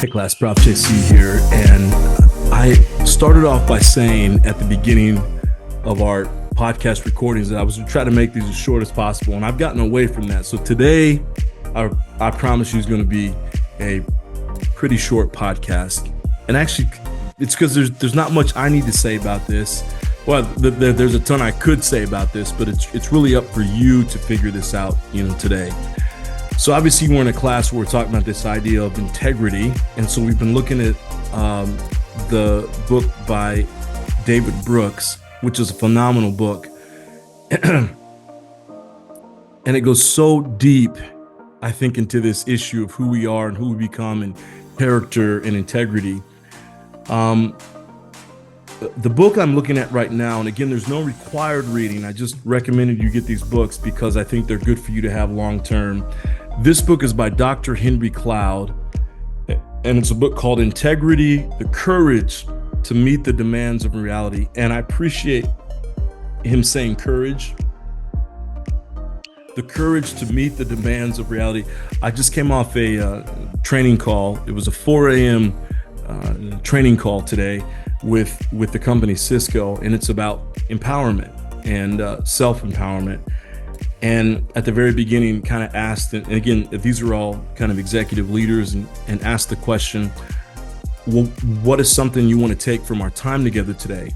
Hey class, Prof JC here, and I started off by saying at the beginning of our podcast recordings that I was going to try to make these as short as possible, and I've gotten away from that. So today, I promise you, is going to be a pretty short podcast. And actually, it's because there's not much I need to say about this. Well, there's a ton I could say about this, but it's really up for you to figure this out, today. So obviously we're in a class where we're talking about this idea of integrity. And so we've been looking at the book by David Brooks, which is a phenomenal book. And it goes so deep, I think, into this issue of who we are and who we become and character and integrity. The book I'm looking at right now, and again, there's no required reading. I just recommended you get these books because I think they're good for you to have long term. This book is by Dr. Henry Cloud, and it's a book called Integrity, the Courage to Meet the Demands of Reality. And I appreciate him saying courage. The courage to meet the demands of reality. I just came off a training call. It was a 4 a.m. Training call today with the company Cisco, and it's about empowerment and self-empowerment. And at the very beginning, kind of asked, and again, these are all kind of executive leaders, and asked the question, well, what is something you want to take from our time together today?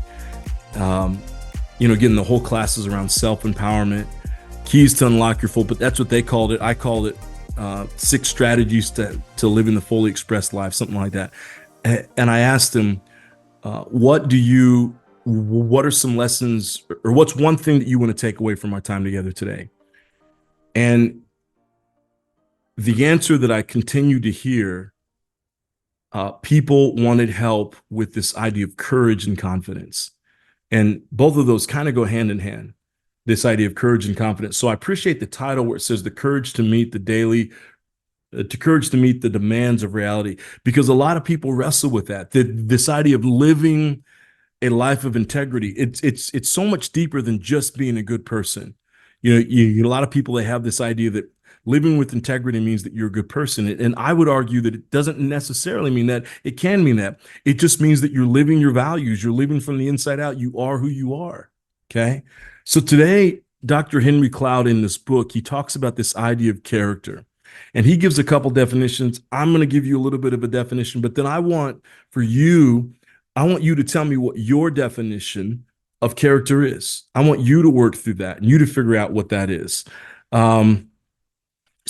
Again, the whole class is around self-empowerment, keys to unlock your full, but that's what they called it. I called it 6 strategies to living the fully expressed life, something like that. And I asked them, what are some lessons, or what's one thing that you want to take away from our time together today? And the answer that I continue to hear, people wanted help with this idea of courage and confidence. And both of those kind of go hand in hand, this idea of courage and confidence. So I appreciate the title where it says the courage to meet the demands of reality, because a lot of people wrestle with that, this idea of living a life of integrity. It's so much deeper than just being a good person. A lot of people, they have this idea that living with integrity means that you're a good person. And I would argue that it doesn't necessarily mean that. It can mean that. It just means that you're living your values. You're living from the inside out. You are who you are. Okay. So today, Dr. Henry Cloud, in this book, he talks about this idea of character. And he gives a couple definitions. I'm going to give you a little bit of a definition, but then I want you to tell me what your definition of character is. I want you to work through that and you to figure out what that is. So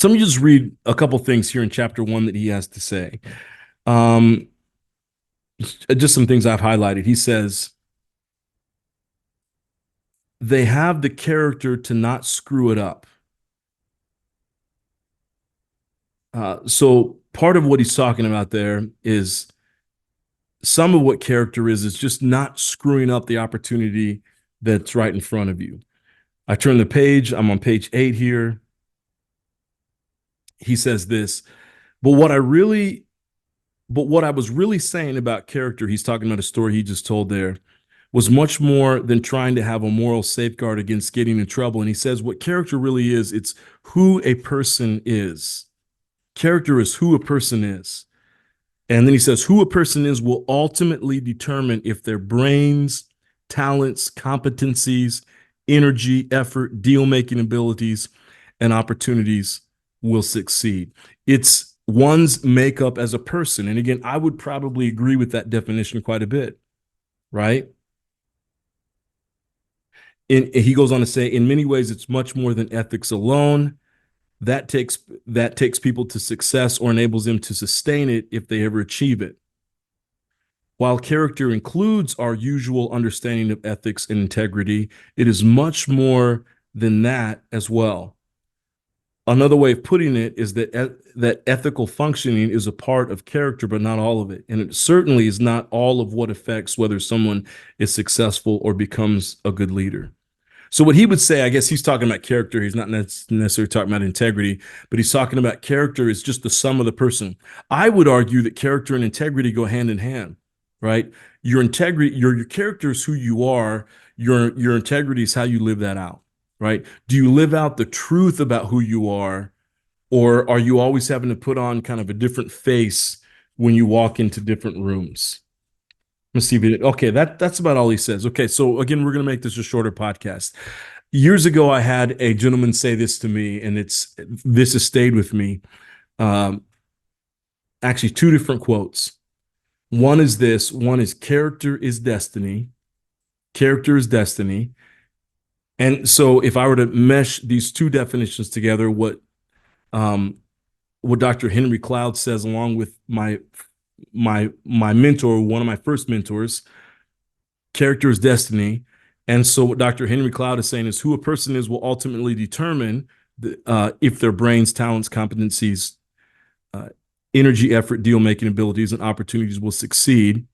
let me just read a couple things here in chapter 1 that he has to say. Just some things I've highlighted. He says, they have the character to not screw it up. So part of what he's talking about there is some of what character is just not screwing up the opportunity that's right in front of you. I turn the page. I'm on page 8 here. He says this, but what I was really saying about character, he's talking about a story he just told there, was much more than trying to have a moral safeguard against getting in trouble. And he says what character really is, it's who a person is. Character is who a person is. And then he says, who a person is will ultimately determine if their brains, talents, competencies, energy, effort, deal-making abilities, and opportunities will succeed. It's one's makeup as a person. And again, I would probably agree with that definition quite a bit, right? And he goes on to say, in many ways, it's much more than ethics alone. That takes people to success or enables them to sustain it if they ever achieve it. While character includes our usual understanding of ethics and integrity, it is much more than that as well. Another way of putting it is that ethical functioning is a part of character, but not all of it. And it certainly is not all of what affects whether someone is successful or becomes a good leader. So what he would say, I guess he's talking about character. He's not necessarily talking about integrity, but he's talking about character is just the sum of the person. I would argue that character and integrity go hand in hand, right? Your integrity, your character is who you are. Your integrity is how you live that out, right? Do you live out the truth about who you are, or are you always having to put on kind of a different face when you walk into different rooms. Let's see if it, okay, that's about all he says. Okay, so again, we're gonna make this a shorter podcast. Years ago, I had a gentleman say this to me, and this has stayed with me. Um, Actually, two different quotes. One is this, one is character is destiny. Character is destiny. And so if I were to mesh these two definitions together, what Dr. Henry Cloud says, along with my mentor, one of my first mentors, character is destiny. And so what Dr. Henry Cloud is saying is who a person is will ultimately determine if their brains, talents, competencies, energy, effort, deal-making abilities, and opportunities will succeed.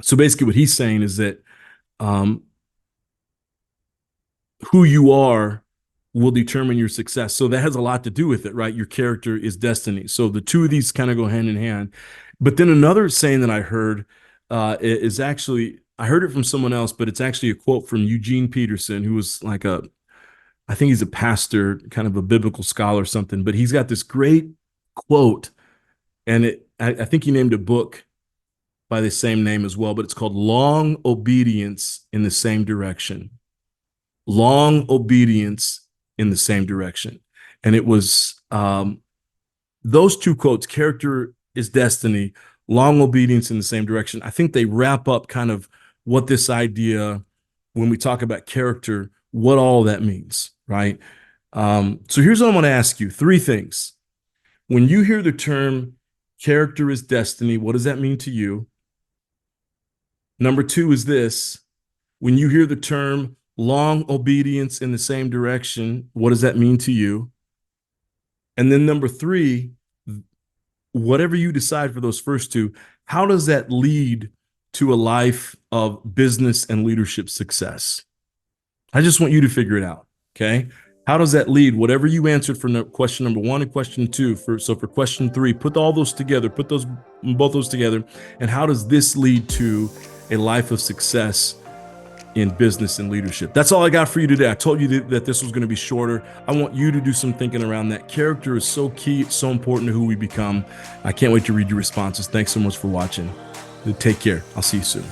So basically what he's saying is that who you are will determine your success. So that has a lot to do with it, right? Your character is destiny. So the two of these kind of go hand in hand. But then another saying that I heard is actually, I heard it from someone else, but it's actually a quote from Eugene Peterson, who was like I think he's a pastor, kind of a biblical scholar or something, but he's got this great quote, and I think he named a book by the same name as well, but it's called Long Obedience in the Same Direction. Long obedience in the same direction. And it was those two quotes, character is destiny, long obedience in the same direction. I think they wrap up kind of what this idea, when we talk about character, what all that means, right? So here's what I want to ask you, three things. When you hear the term character is destiny, what does that mean to you? Number two is this, when you hear the term long obedience in the same direction, what does that mean to you? And then number three, whatever you decide for those first two, how does that lead to a life of business and leadership success? I just want you to figure it out, okay? How does that lead? Whatever you answered for question number one and question two, so for question three, put all those together, put both those together, and how does this lead to a life of success in business and leadership? That's all I got for you today. I told you that this was going to be shorter. I want you to do some thinking around that. Character is so key. It's so important to who we become. I can't wait to read your responses. Thanks so much for watching. Take care. I'll see you soon.